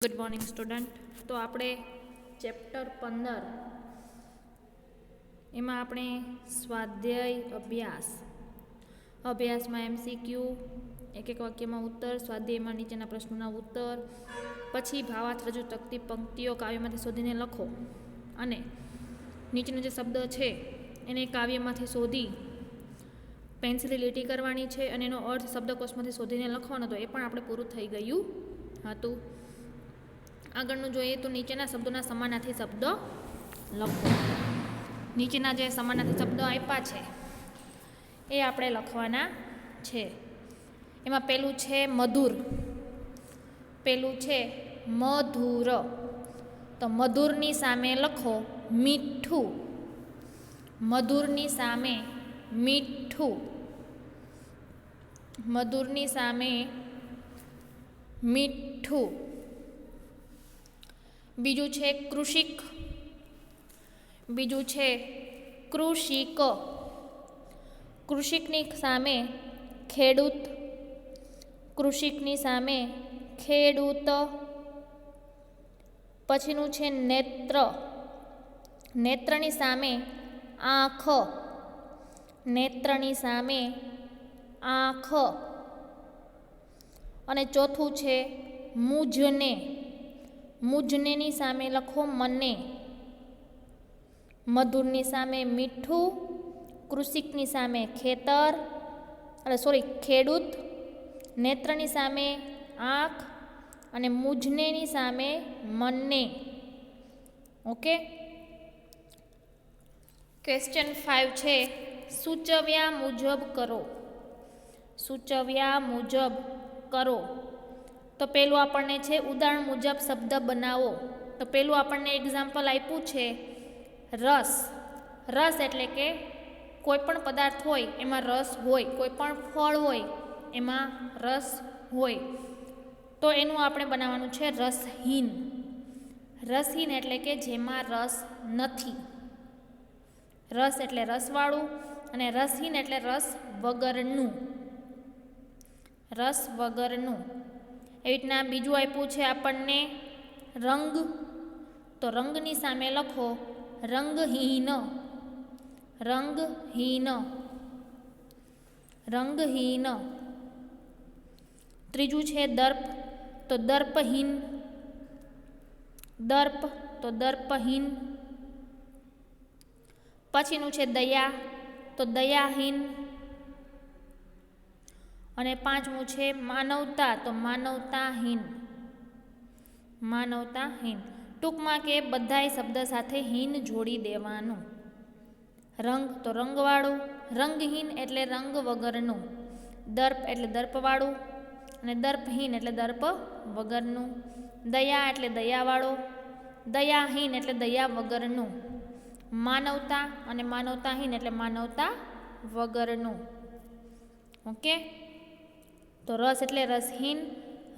Good morning student. તો આપણે chapter 15 એમાં આપણે સ્વાધ્યાય અભ્યાસમાં MCQ, એક એક વાક્યમાં ઉત્તર, સ્વાધ્યાયમાં નીચેના પ્રશ્નોના ઉત્તર, પછી ભાવાર્થ રજૂ તકતી પંક્તિઓ કાવ્યમાંથી શોધીને લખો અને નીચેનો જે શબ્દ છે એને કાવ્યમાંથી શોધી પેન્સિલથી લીટી કરવાની છે અને એનો અર્થ શબ્દકોશમાંથી શોધીને લખવાનો. તો એ પણ આપણે પૂરું થઈ ગયું હતું. આગળનું જોઈએ તો નીચેના શબ્દોના સમાનાર્થી શબ્દો લખો. નીચેના જે સમાનાર્થી શબ્દો આપ્યા છે એ આપણે લખવાના છે. એમાં પેલું છે મધુર, પેલું છે મધુર. તો મધુરની સામે લખો મીઠું. મધુરની સામે મીઠું. મધુરની સામે મીઠું. બીજું છે કૃષિક. બીજું છે કૃષિક. કૃષિકની સામે ખેડૂત. કૃષિકની સામે ખેડૂત. પછીનું છે નેત્ર. નેત્રની સામે આંખ. નેત્રની સામે આંખ. અને ચોથું છે મુજને. મુજનેની સામે લખો મને. મધુરની સામે મીઠું, કૃષિકની સામે ખેડૂત, નેત્રની સામે આંખ અને મુજનેની સામે મને. ઓકે. ક્વેશ્ચન 5 છે સૂચવ્યા મુજબ કરો. સૂચવ્યા મુજબ કરો. તો પેલું આપણને છે ઉદાહરણ મુજબ શબ્દ બનાવો. તો પેલું આપણને એક્ઝામ્પલ આપ્યું છે રસ. રસ એટલે કે કોઈ પણ પદાર્થ હોય એમાં રસ હોય, કોઈ પણ ફળ હોય એમાં રસ હોય. તો એનું આપણે બનાવવાનું છે રસહીન. રસહીન એટલે કે જેમાં રસ નથી. રસ એટલે રસવાળું અને રસહીન એટલે રસ વગરનું. રસ વગરનું. એવી રીતના બીજું આપ્યું છે આપણને રંગ. તો રંગની સામે લખો રંગહીન. રંગહીન. રંગહીન. ત્રીજું છે દર્પ. તો દર્પહીન. દર્પ તો દર્પહીન. પછીનું છે દયા. તો દયાહીન. અને પાંચમું છે માનવતા. તો માનવતાહીન. માનવતાહીન. ટૂંકમાં કે બધાય શબ્દ સાથે હીન જોડી દેવાનું. રંગ તો રંગવાળું. રંગહીન એટલે રંગ વગરનું. દર્પ એટલે દર્પવાળું અને દર્પહીન એટલે દર્પ વગરનું. દયા એટલે દયાવાળો. દયાહીન એટલે દયા વગરનું. માનવતા અને માનવતાહીન એટલે માનવતા વગરનું. ઓકે. તો રસ એટલે રસહીન,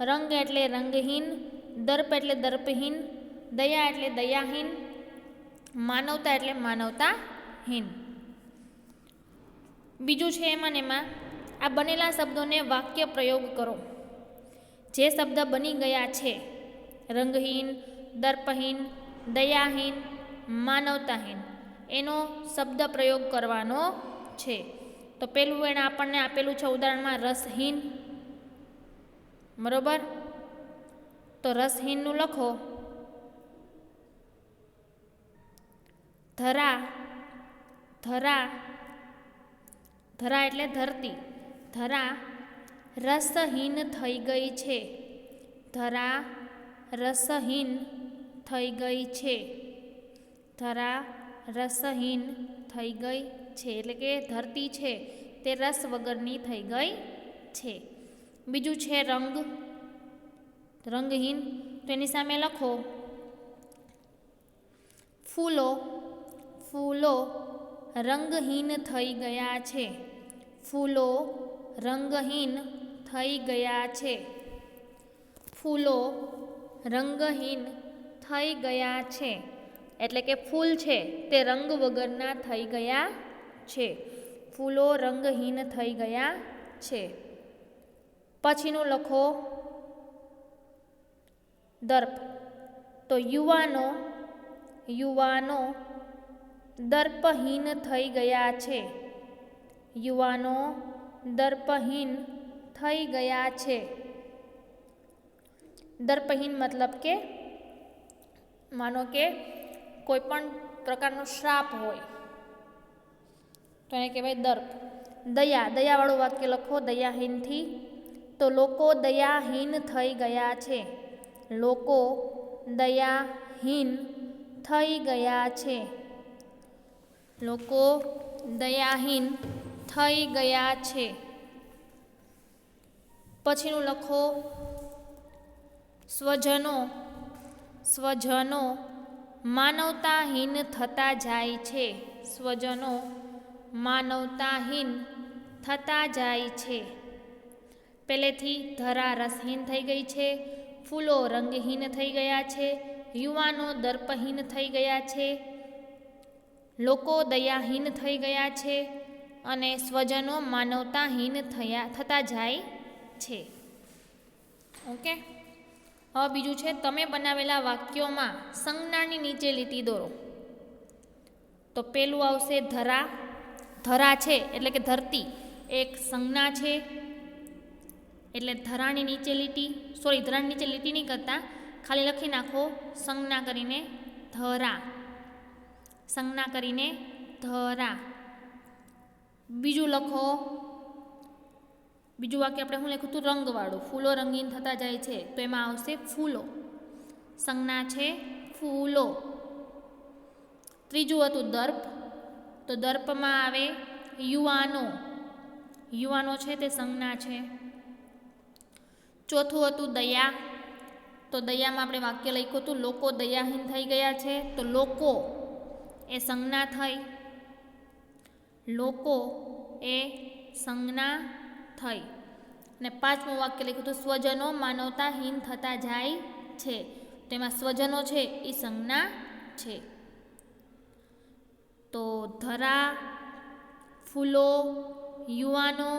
રંગ એટલે રંગહીન, દર્પ એટલે દર્પહીન, દયા એટલે દયાહીન, માનવતા એટલે માનવતાહીન. બીજું છે એમાં આ બનેલા શબ્દોને વાક્ય પ્રયોગ કરો. જે શબ્દ બની ગયા છે રંગહીન, દર્પહીન, દયાહીન, માનવતાહીન એનો શબ્દ પ્રયોગ કરવાનો છે. તો પેલું એને આપણને આપેલું છે ઉદાહરણમાં રસહીન. બરોબર. તો રસહીનનું લખો ધરા. ધરા. ધરા એટલે ધરતી. ધરા રસહીન થઈ ગઈ છે. ધરા રસહીન થઈ ગઈ છે. ધરા રસહીન થઈ ગઈ છે એટલે કે ધરતી છે તે રસ વગરની થઈ ગઈ છે. બીજું છે રંગ. રંગહીન. તો એની સામે લખો ફૂલો. ફૂલો રંગહીન થઈ ગયા છે. ફૂલો રંગહીન થઈ ગયા છે. ફૂલો રંગહીન થઈ ગયા છે એટલે કે ફૂલ છે તે રંગ વગરના થઈ ગયા છે. ફૂલો રંગહીન થઈ ગયા છે. પછીનું લખો દર્પ તો યુવાનો યુવાનો દર્પહીન થઈ ગયા છે. યુવાનો દર્પહીન થઈ ગયા છે. દર્પહીન મતલબ કે માનો કે કોઈ પણ પ્રકારનો શ્રાપ હોય તો એને કહેવાય દર્પ. દયા દયાવાળું વાક્ય લખો દયાહીનથી. તો લોકો દયાહીન થઈ ગયા છે. લોકો દયાહીન થઈ ગયા છે. લોકો દયાહીન થઈ ગયા છે. પછીનું લખો સ્વજનો સ્વજનો માનવતાહીન થતા જાય છે. સ્વજનો માનવતાહીન થતા જાય છે. પહેલેથી ધરા રસહીન થઈ ગઈ છે. ફૂલો રંગહીન થઈ ગયા છે. યુવાનો દર્પહીન થઈ ગયા છે. લોકો દયાહીન થઈ ગયા છે. અને સ્વજનો માનવતાહીન થતા જાય છે. ઓકે, હવે બીજું છે તમે બનાવેલા વાક્યોમાં સંજ્ઞાની નીચે લીટી દોરો. તો પેલું આવશે ધરા. ધરા છે એટલે કે ધરતી એક સંજ્ઞા છે એટલે ધરાની નીચે લીટી, ધરાની નીચે લીટી નહીં કરતા, ખાલી લખી નાખો સંજ્ઞા કરીને ધરા. સંજ્ઞા કરીને ધરા. બીજું લખો, બીજું વાક્ય આપણે શું લખ્યું હતું? રંગવાળું. ફૂલો રંગીન થતા જાય છે તો એમાં આવશે ફૂલો. સંજ્ઞા છે ફૂલો. ત્રીજું હતું દર્પ. તો દર્પમાં આવે યુવાનો. યુવાનો છે તે સંજ્ઞા છે. ચોથું હતું દયા. તો દયામાં આપણે વાક્ય લખ્યું હતું લોકો દયાહીન થઈ ગયા છે. તો લોકો એ સંજ્ઞા થઈ. લોકો એ સંજ્ઞા થઈ. અને પાંચમું વાક્ય લખ્યું હતું સ્વજનો માનવતાહીન થતા જાય છે. તેમાં સ્વજનો છે એ સંજ્ઞા છે. તો ધરા, ફૂલો, યુવાનો,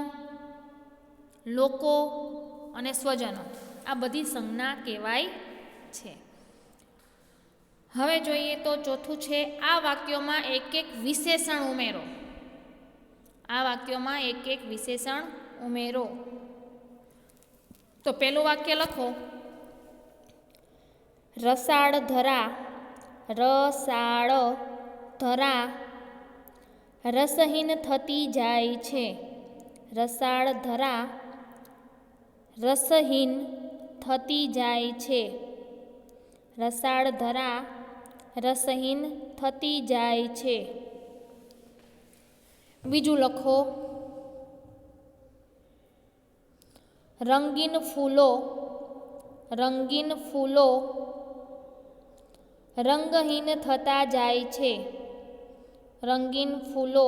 લોકો અને સ્વજનો આ બધી સંજ્ઞા કહેવાય છે. હવે જોઈએ તો ચોથું છે આ વાક્યોમાં એક એક વિશેષણ ઉમેરો. આ વાક્યોમાં એક એક વિશેષણ ઉમેરો. તો પહેલું વાક્ય લખો રસાળ ધરા. રસાળ ધરા રસહીન થતી જાય છે. રસાળ ધરા રસહીન થતી જાય છે. રસાળ ધરા રસહીન થતી જાય છે. બીજું લખો રંગીન ફૂલો. રંગીન ફૂલો રંગહીન થતા જાય છે. રંગીન ફૂલો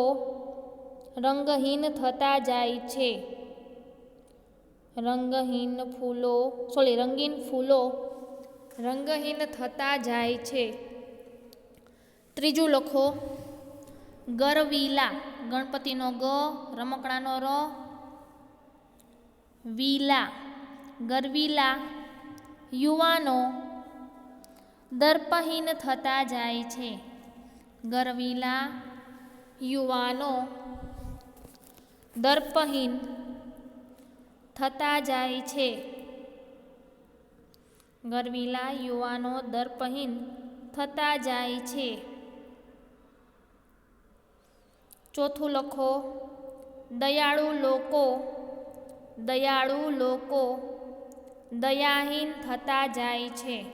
રંગહીન થતા જાય છે. રંગહીન ફૂલો રંગહીન થતા જાય છે. ત્રીજું લખો ગરવીલા. ગણપતિનો ગ, રમકડાનો ર, વીલા. ગરવીલા યુવાનો દર્પહીન થતા જાય છે. ગરવીલા યુવાનો દર્પહીન થતા જાય છે. ગરવીલા યુવાનો દર્પહીન થતા જાય છે. ચોથું લખો દયાળુ લોકો. દયાળુ લોકો દયાહીન થતા જાય છે.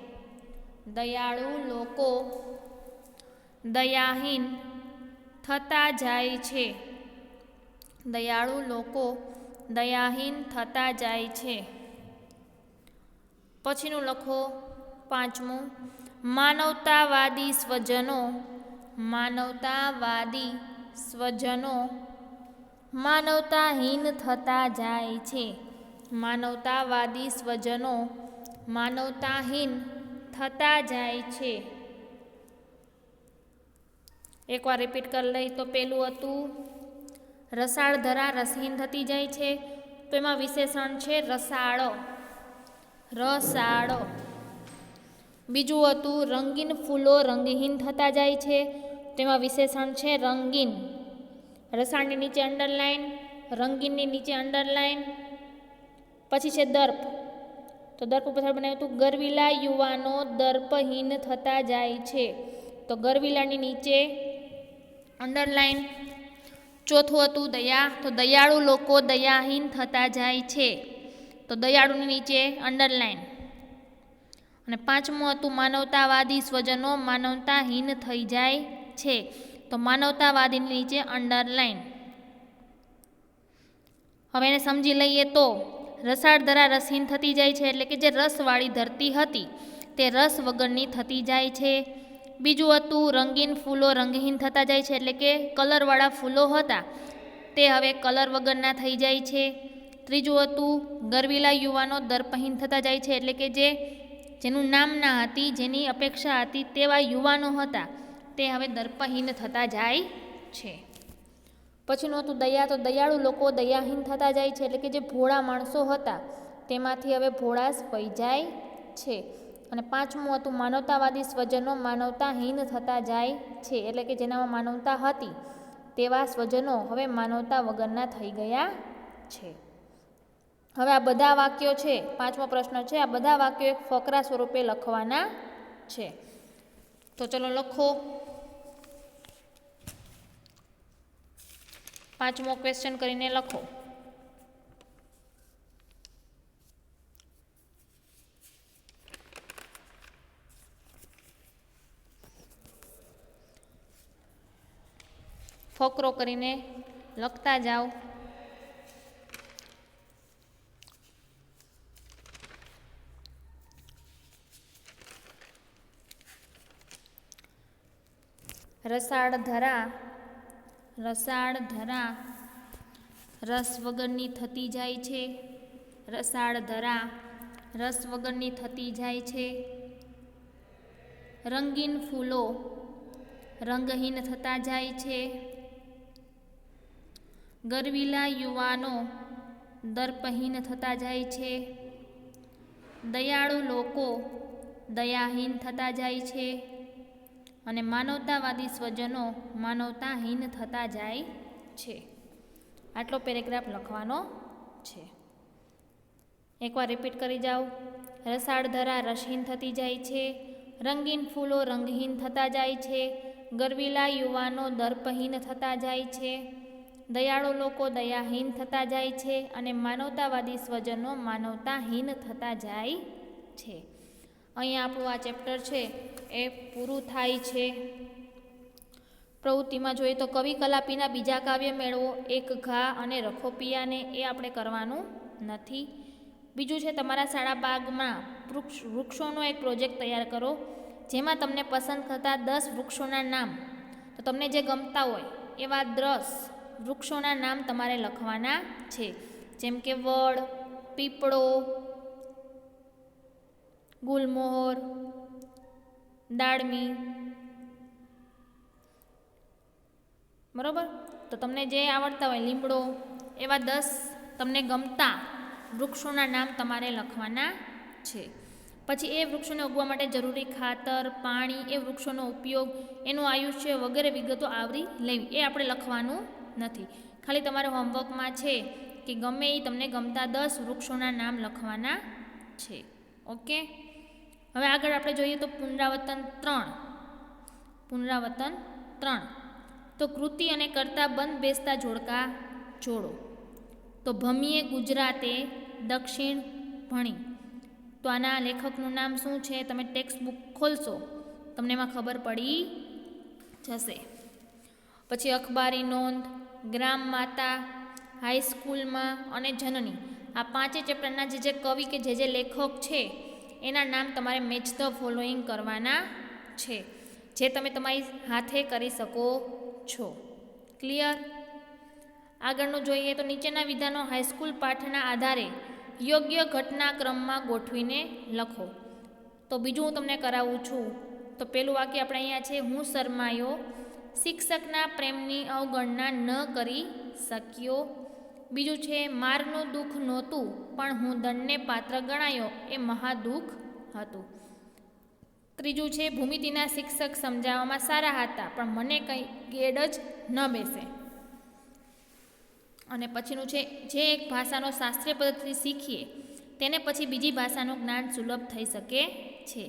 દયાળુ લોકો દયાહીન થતા જાય છે. દયાળુ લોકો દયાહીન થતા જાય છે. પછીનું લખો પાંચમું માનવતાવાદી સ્વજનો. માનવતાવાદી સ્વજનો માનવતાહીન થતા જાય છે. માનવતાવાદી સ્વજનો માનવતાહીન થતા જાય છે. એકવાર રિપીટ કરી લઈ તો પેલું હતું રસાળ ધરા રસહીન થતી જાય છે. તો એમાં વિશેષણ છે રસાળ. રસાળ. બીજું હતું રંગીન ફૂલો રંગહીન થતા જાય છે, તેમાં વિશેષણ છે રંગીન. રસાળની નીચે અંડરલાઈન, રંગીનની નીચે અંડરલાઈન. પછી છે દર્પ, તો દર્પ ઉપર બનાવ્યું હતું ગરવીલા યુવાનો દર્પહીન થતા જાય છે, તો ગરવીલાની નીચે અંડરલાઈન. ચોથું હતું દયા, તો દયાળુ લોકો દયાહીન થતા જાય છે, તો દયાળુની નીચે અંડરલાઈન. અને પાંચમું હતું માનવતાવાદી સ્વજનો માનવતાહીન થઈ જાય છે, તો માનવતાવાદીની નીચે અંડરલાઈન. હવે એને સમજી લઈએ તો રસાળ ધરા રસહીન થતી જાય છે, એટલે કે જે રસવાળી ધરતી હતી તે રસ વગરની થતી જાય છે. બીજું હતું રંગીન ફૂલો રંગહીન થતા જાય છે, એટલે કે કલરવાળા ફૂલો હતા તે હવે કલર વગરના થઈ જાય છે. ત્રીજું હતું ગરવીલા યુવાનો દર્પહીન થતા જાય છે, એટલે કે જેનું નામ ના હતી, જેની અપેક્ષા હતી તેવા યુવાનો હતા તે હવે દર્પહીન થતા જાય છે. પછીનું હતું દયા, તો દયાળુ લોકો દયાહીન થતા જાય છે, એટલે કે જે ભોળા માણસો હતા તેમાંથી હવે ભોળાશ વહી જાય છે. અને પાંચમું હતું માનવતાવાદી સ્વજનો માનવતાહીન થતા જાય છે, એટલે કે જેનામાં માનવતા હતી તેવા સ્વજનો હવે માનવતા વગરના થઈ ગયા છે. હવે આ બધા વાક્યો છે, પાંચમો પ્રશ્ન છે, આ બધા વાક્યો એક ફકરા સ્વરૂપે લખવાના છે. તો ચલો લખો. પાંચમો ક્વેશ્ચન કરીને લખો. ફકરો કરીને લખતા જાઓ. રસાળ ધરા રસ વગરની થતી જાય છે, રસાળ ધરા રસ વગરની થતી જાય છે. રંગીન ફૂલો રંગહીન થતા જાય છે, ગરવીલા યુવાનો દર્પહીન થતા જાય છે, દયાળુ લોકો દયાહીન થતા જાય છે, અને માનવતાવાદી સ્વજનો માનવતાહીન થતા જાય છે. આટલો પેરેગ્રાફ લખવાનો છે. એકવાર રિપીટ કરી જાઓ. રસાળ ધરા રસહીન થતી જાય છે, રંગીન ફૂલો રંગહીન થતા જાય છે, ગરવીલા યુવાનો દર્પહીન થતા જાય છે, દયાળુ લોકો દયાહીન થતા જાય છે, અને માનવતાવાદી સ્વજનો માનવતાહીન થતા જાય છે. અહીંયા આપણું આ ચેપ્ટર છે એ પૂરું થાય છે. પ્રવૃત્તિમાં જોઈએ તો કવિ કલાપીના બીજા કાવ્ય મેળવો, એક ઘા અને રખો પિયાને, એ આપણે કરવાનું નથી. બીજું છે તમારા શાળા બાગમાં વૃક્ષોનો એક પ્રોજેક્ટ તૈયાર કરો, જેમાં તમને પસંદ કરતા 10 વૃક્ષોના નામ, તો તમને જે ગમતા હોય એવા 10 વૃક્ષોના નામ તમારે લખવાના છે, જેમ કે વડ, પીપળો, ગુલમોહર, દાળમી. બરાબર, તો તમને જે આવડતા હોય, લીમડો, એવા 10 તમને ગમતા વૃક્ષોના નામ તમારે લખવાના છે. પછી એ વૃક્ષોને ઉગવા માટે જરૂરી ખાતર, પાણી, એ વૃક્ષોનો ઉપયોગ, એનું આયુષ્ય વગેરે વિગતો આવરી લેવી, એ આપણે લખવાનું નથી. ખાલી તમારે હોમવર્કમાં છે કે ગમે એ તમને ગમતા 10 વૃક્ષોના નામ લખવાના છે. ઓકે. હવે આગળ આપણે જોઈએ તો પુનરાવર્તન 3. તો કૃતિ અને કર્તા બંધ બેસતા જોડકા જોડો. તો ભમીએ ગુજરાતે દક્ષિણ ભણી, તો આના લેખકનું નામ શું છે? તમે ટેક્સ્ટ બુક ખોલશો તમને એમાં ખબર પડી જશે. પછી અખબારી નોંધ, ગ્રામ માતા, હાઈસ્કૂલમાં અને જનની, આ 5 ચેપ્ટરના જે કવિ કે જે લેખક છે એના નામ તમારે મેચ ધ ફોલોઈંગ કરવાના છે, જે તમે તમારી હાથે કરી શકો છો. ક્લિયર? આગળનું જોઈએ તો નીચેના વિધાનો હાઈસ્કૂલ પાઠના આધારે યોગ્ય ઘટનાક્રમમાં ગોઠવીને લખો. તો બીજું હું તમને કરાવું છું. તો પહેલું વાક્ય આપણે અહીંયા છે, હું શરમાયો, શિક્ષકના પ્રેમની અવગણના ન કરી શક્યો. બીજું છે, મારનું દુઃખ નહોતું પણ હું દંડને પાત્ર ગણાયો, એ મહાદુઃખ હતું. ત્રીજું છે ભૂમિતિના શિક્ષક સમજાવવામાં સારા હતા પણ મને કંઈ ગેડ જ ન બેસે. અને પછીનું છે જે એક ભાષાનો શાસ્ત્રીય પદ્ધતિ શીખીએ તેને પછી બીજી ભાષાનું જ્ઞાન સુલભ થઈ શકે છે.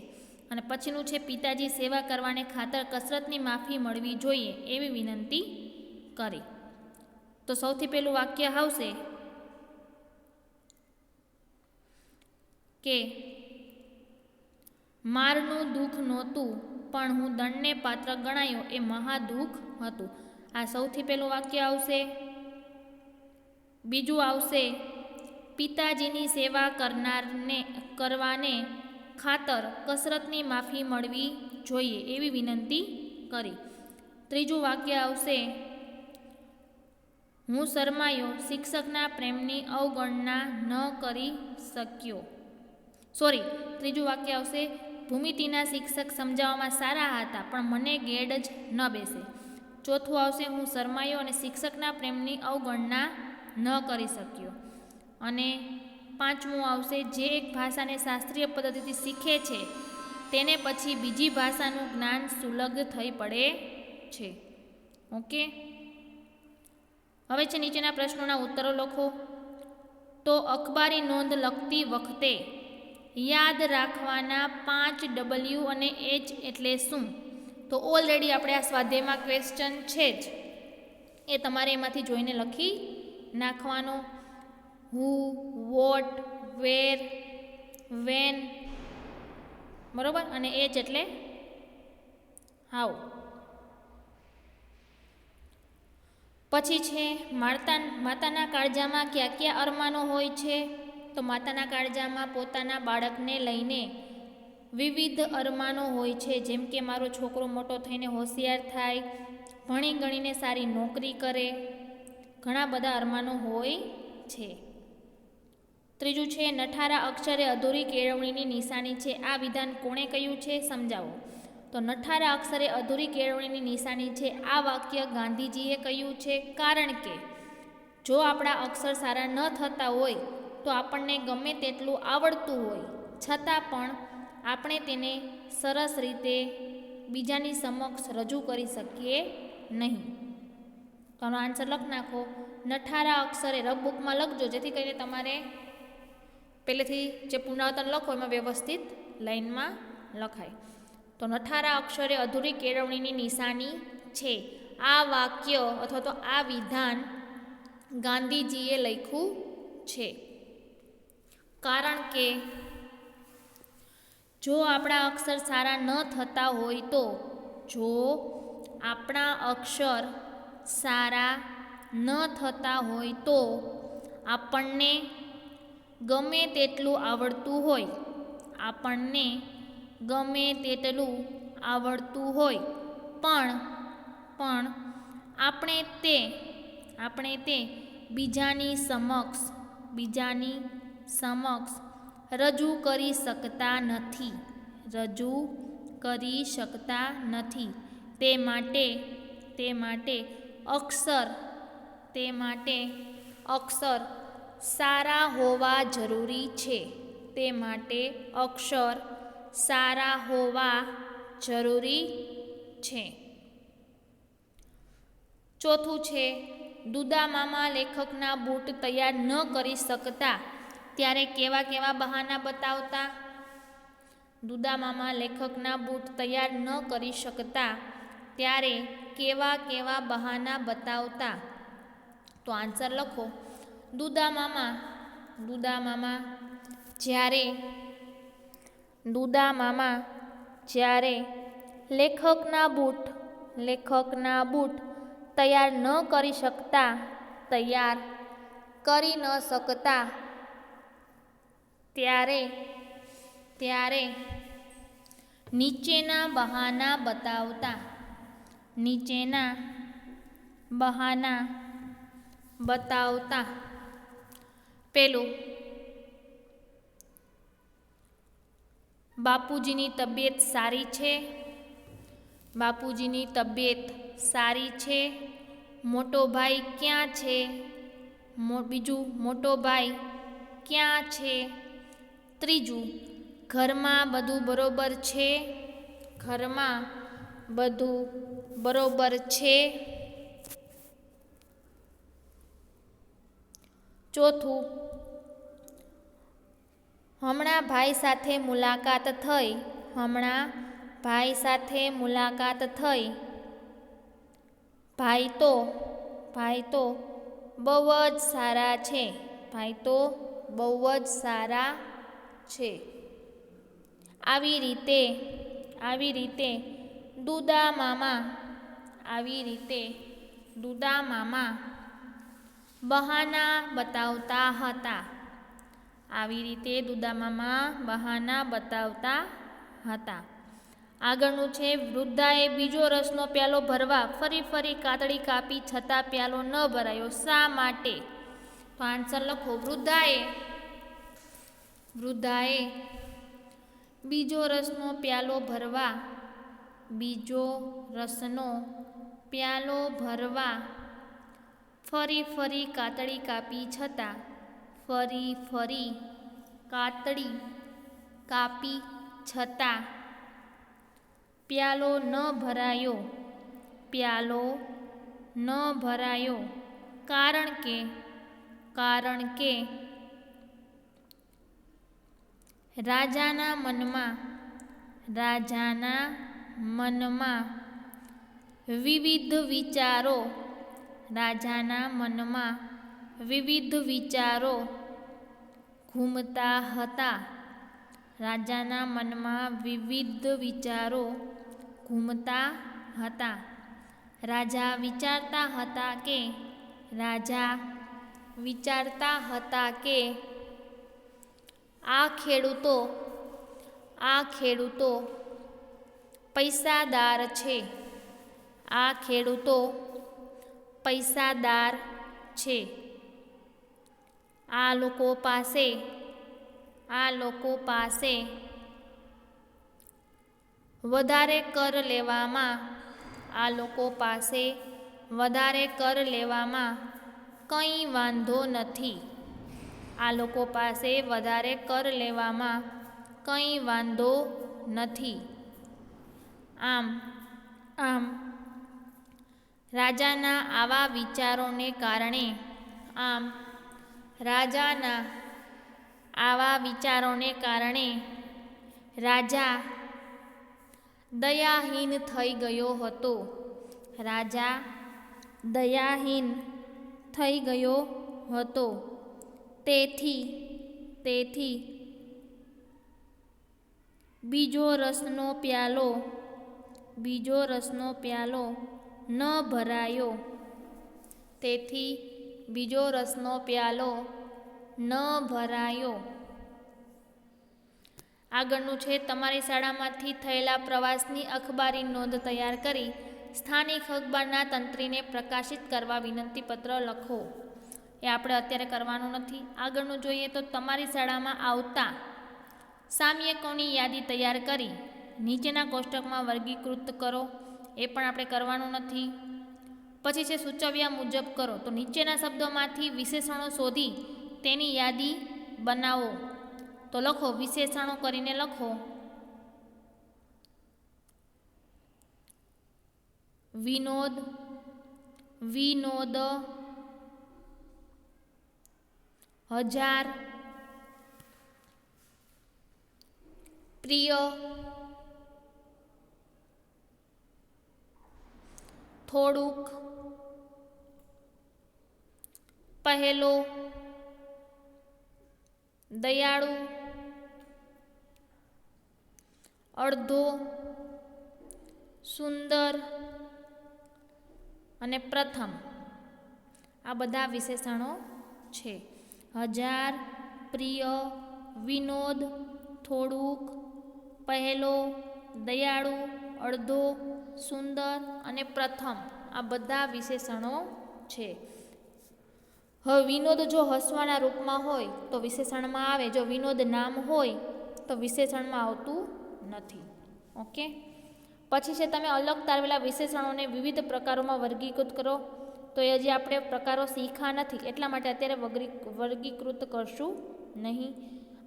અને પછીનું છે પિતાજી સેવા કરવાને ખાતર કસરતની માફી મળવી જોઈએ એવી વિનંતી કરી. તો સૌથી પહેલું વાક્ય આવશે કે મારનું દુઃખ નહોતું પણ હું દંડને પાત્ર ગણાયો એ મહાદુઃખ હતું. આ સૌથી પહેલું વાક્ય આવશે. બીજું આવશે પિતાજીની સેવા કરવાને ખાતર કસરતની માફી મળવી જોઈએ એવી વિનંતી કરી. ત્રીજું વાક્ય આવશે હું શરમાયો શિક્ષકના પ્રેમની અવગણના ન કરી શક્યો. ત્રીજું વાક્ય આવશે ભૂમિતિના શિક્ષક સમજાવવામાં સારા હતા પણ મને ગેડ જ ન બેસે. ચોથું આવશે હું શરમાયો અને શિક્ષકના પ્રેમની અવગણના ન કરી શક્યો. અને પાંચમું આવશે જે એક ભાષાને શાસ્ત્રીય પદ્ધતિથી શીખે છે તેને પછી બીજી ભાષાનું જ્ઞાન સુલભ થઈ પડે છે. ઓકે, હવે છે નીચેના પ્રશ્નોના ઉત્તરો લખો. તો અખબારી નોંધ લખતી વખતે યાદ રાખવાના 5 W અને H એટલે શું? તો ઓલરેડી આપણે આ સ્વાધ્યાયમાં ક્વેશ્ચન છે જ, એ તમારે એમાંથી જોઈને લખી નાખવાનો. હુ, વોટ, વેર, વેન, બરોબર, અને H એટલે હાઉ. પછી છે માતાના કાળજામાં કયા કયા અરમાનો હોય છે? તો માતાના કાળજામાં પોતાના બાળકને લઈને વિવિધ અરમાનો હોય છે, જેમ કે મારો છોકરો મોટો થઈને હોશિયાર થાય, ભણી ગણીને સારી નોકરી કરે, ઘણા બધા અરમાનો હોય છે. ત્રીજું છે નઠારા અક્ષરે અધૂરી કેળવણીની નિશાની છે. આ વિધાન કોણે કહ્યું છે સમજાવો. તો નઠારા અક્ષરે અધૂરી કેળવણીની નિશાની છે આ વાક્ય ગાંધીજીએ કહ્યું છે, કારણ કે જો આપણા અક્ષર સારા ન થતા હોય તો આપણને ગમે તેટલું આવડતું હોય છતાં પણ આપણે તેને સરસ રીતે બીજાની સમક્ષ રજૂ કરી શકીએ નહીં. તો આનો આન્સર લખી નાખો. નઠારા અક્ષરે રફ બુકમાં લખજો, જેથી કરીને તમારે પહેલેથી જે પુનરાવર્તન લખો એમાં વ્યવસ્થિત લાઈનમાં લખાય. તો નઠારા અક્ષરે અધૂરી કેળવણીની નિશાની છે આ વાક્ય અથવા તો આ વિધાન ગાંધીજીએ લખ્યું છે, કારણ કે જો આપણા અક્ષર સારા ન થતા હોય તો જો આપણા અક્ષર સારા ન થતા હોય તો આપણને ગમે તેટલું આવડતું હોય પણ આપણે તે બીજાની સમક્ષ રજૂ કરી શકતા નથી. તે માટે અક્ષર સારા હોવા જરૂરી છે. ચોથું છે દુદા મામા લેખકના બૂટ તૈયાર ન કરી શકતા ત્યારે કેવા બહાના બતાવતા? દુદા મામા લેખકના બૂટ તૈયાર ન કરી શકતા ત્યારે કેવા બહાના બતાવતા? તો આન્સર લખો. દુદા મામા જ્યારે લેખકના બૂટ તૈયાર કરી ન શકતા ત્યારે નીચેના બહાના બતાવતા. પેલું, બાપુજીની તબિયત સારી છે. મોટો ભાઈ ક્યાં છે? બીજું, મોટો ભાઈ ક્યાં છે? ત્રીજું, ઘરમાં બધું બરોબર છે? ઘરમાં બધું બરોબર છે. ચોથું, હમણાં ભાઈ સાથે મુલાકાત થઈ. હમણાં ભાઈ સાથે મુલાકાત થઈ. ભાઈ તો બહુ જ સારા છે. ભાઈ તો બહુ જ સારા છે. આવી રીતે દુદા મામા બહાના બતાવતા હતા. આવી રીતે દુદા મામા બહાના બતાવતા હતા. આગળનું છે, વૃદ્ધાએ બીજો રસનો પ્યાલો ભરવા ફરી કાતળી કાપી છતાં પ્યાલો ન ભરાયો. શા માટે? તો આન્સર લખો. વૃદ્ધાએ બીજો રસનો પ્યાલો ભરવા ફરી કાતળી કાપી છતાં પ્યાલો ન ભરાયો. કારણ કે રાજાના મનમાં વિવિધ વિચારો ઘૂમતા હતા. રાજા વિચારતા હતા કે આ ખેડૂતો પૈસાદાર છે. આ લોકો પાસે વધારે કર લેવામાં કંઈ વાંધો નથી. આમ રાજાના આવા વિચારોને કારણે રાજા દયાહીન થઈ ગયો હતો. તેથી બીજો રસનો પ્યાલો ન ભરાયો. આગળનું છે, તમારી શાળામાંથી થયેલા પ્રવાસની અખબારી નોંધ તૈયાર કરી સ્થાનિક અખબારના તંત્રીને પ્રકાશિત કરવા વિનંતી પત્ર લખો. એ આપણે અત્યારે કરવાનું નથી. આગળનું જોઈએ તો તમારી શાળામાં આવતા સામયિકોની યાદી તૈયાર કરી નીચેના કોષ્ટકમાં વર્ગીકૃત કરો. એ પણ આપણે કરવાનું નથી. પછી છે, સૂચવ્યા મુજબ કરો. તો નીચેના શબ્દોમાંથી વિશેષણો શોધી તેની યાદી બનાવો. તો લખો, વિશેષણો કરીને લખો. વિનોદ, હજાર, પ્રિય, થોડુંક, પહેલો, દયાળુ, અડધો, સુંદર અને પ્રથમ. આ બધા વિશેષણો છે. હજાર, પ્રિય, વિનોદ, થોડુંક, પહેલો, દયાળુ, અડધો, સુંદર અને પ્રથમ. આ બધા વિશેષણો છે. હવે વિનોદ જો હસવાના રૂપમાં હોય તો વિશેષણમાં આવે. જો વિનોદ નામ હોય તો વિશેષણમાં આવતું નથી. ઓકે. પછી છે, તમે અલગ તારવેલા વિશેષણોને વિવિધ પ્રકારોમાં વર્ગીકૃત કરો. તો એ હજી આપણે પ્રકારો શીખ્યા નથી, એટલા માટે અત્યારે વર્ગીકૃત કરશું નહીં.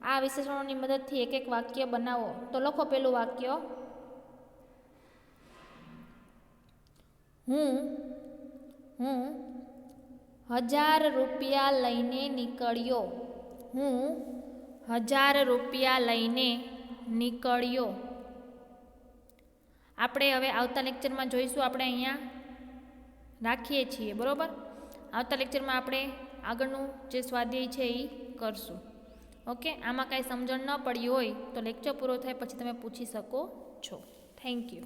આ વિશેષણોની મદદથી એક વાક્ય બનાવો. તો લખો પહેલું વાક્ય. હું 1000 રૂપિયા લઈને નીકળ્યો. હું 1000 રૂપિયા લઈને નીકળ્યો. આપણે હવે આવતા લેક્ચરમાં જોઈશું. આપણે અહીંયા રાખીએ છીએ, બરાબર. આવતા લેક્ચરમાં આપણે આગળનું જે સ્વાધ્યાય છે એ કરશું. ઓકે, આમાં કાંઈ સમજણ ન પડી હોય તો લેક્ચર પૂરો થાય પછી તમે પૂછી શકો છો. Thank you.